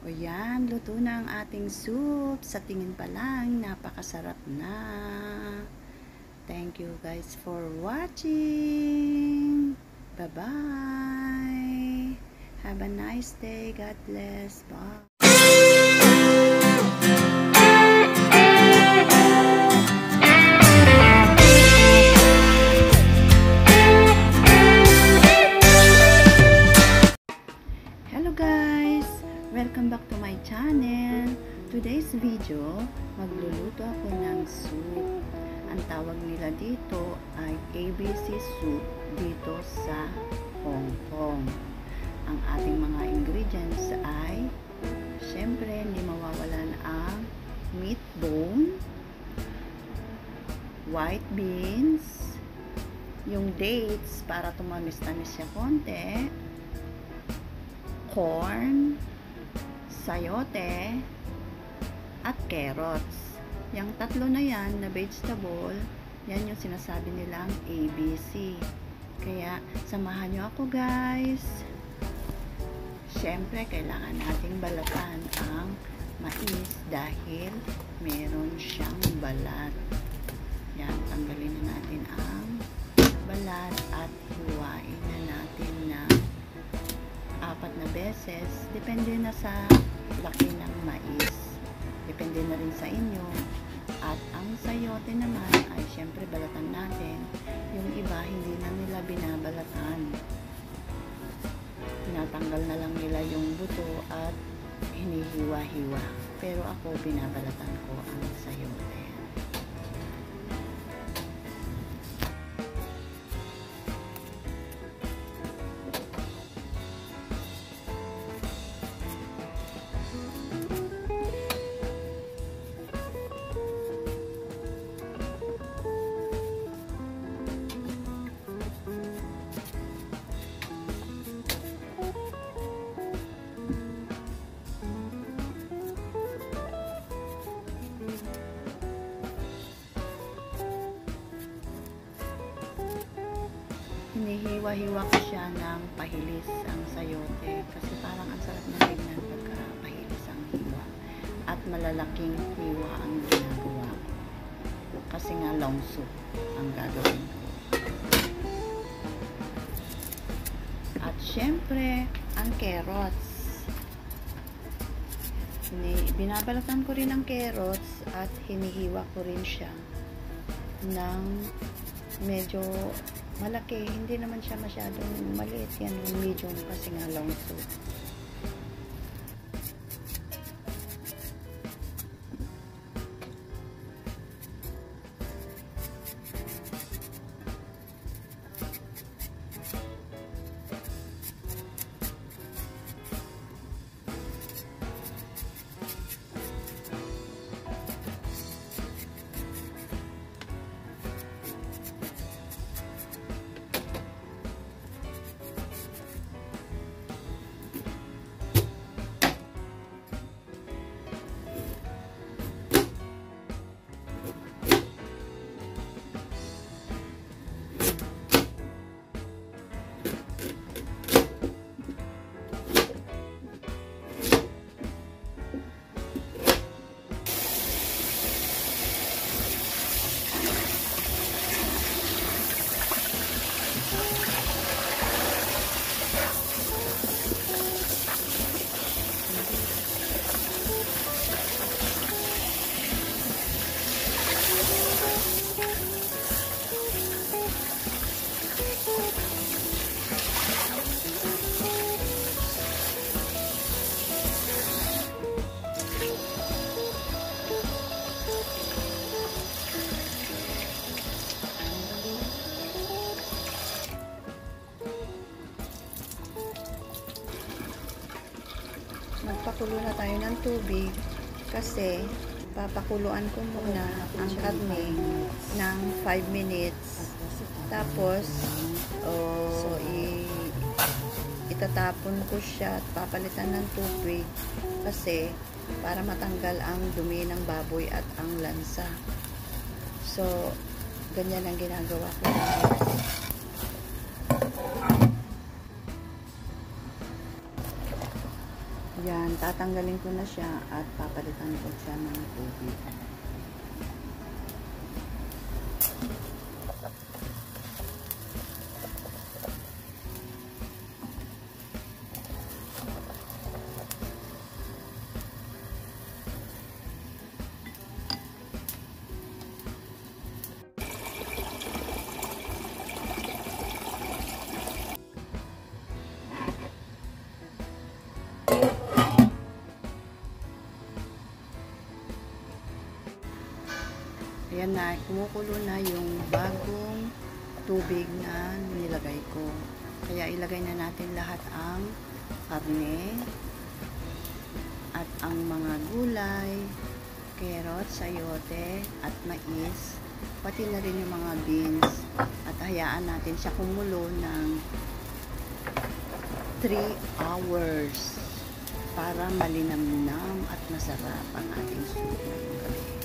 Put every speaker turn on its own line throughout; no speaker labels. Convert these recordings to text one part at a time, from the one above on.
O yan, luto na ang ating soup. Sa tingin pa lang, napakasarap na. Thank you guys for watching. Bye-bye. Have a nice day. God bless. Bye. Hello guys! Welcome back to my channel. Today's video, magluluto ako ng soup. Ang tawag nila dito ay ABC soup dito sa Hong Kong. Ang ating mga ingredients ay syempre hindi mawawalan ang meat bone, white beans, yung dates para tumamis-tamis siya konti, corn, sayote, at carrots. Yung tatlo na yan na vegetable, yan yung sinasabi nilang ABC. Kaya, samahan nyo ako guys. Siyempre, kailangan nating balatan ang mais dahil meron siyang balat. Yan, tanggalin na natin ang balat at hiwain na natin na 4 na beses. Depende na sa laki ng mais. Depende na rin sa inyo. At ang sayote naman ay syempre balatan natin. Yung iba hindi na nila binabalatan. Tinatanggal na lang nila yung buto at hinihiwa-hiwa. Pero ako binabalatan ko ang sayote. Hinihiwa-hiwa ko siya ng pahilis ang sayote kasi parang ang sarap na tignan pagka pahilis ang hiwa at malalaking hiwa ang ginagawa ko kasi nga long soup ang gagawin ko. At syempre ang carrots, binabalatan ko rin ang carrots at hinihiwa ko rin siya ng medyo malaki, hindi naman siya masyadong maliit, yan yung medium kasi nga long soup. Magpakulo na tayo ng tubig kasi papakuluan ko muna ang karne ng 5 minutes. Tapos itatapon ko siya at papalitan ng tubig kasi para matanggal ang dumi ng baboy at ang lansa. So, ganyan ang ginagawa ko. Yan, tatanggalin ko na siya at papalitan ko siya ng tubig. Ayan na, kumukulo na yung bagong tubig na nilagay ko. Kaya ilagay na natin lahat ang karne at ang mga gulay, carrot, sayote at mais, pati na rin yung mga beans. At hayaan natin siya kumulo ng 3 hours para malinamnam at masarap ang ating soup ngayong gabi.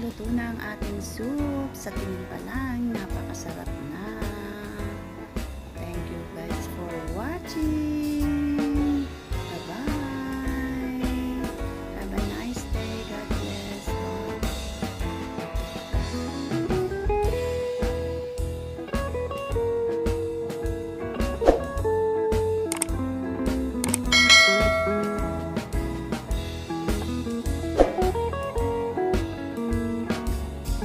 Luto na ang ating soup. Sa tingin pa lang, napakasarap na. Thank you guys for watching.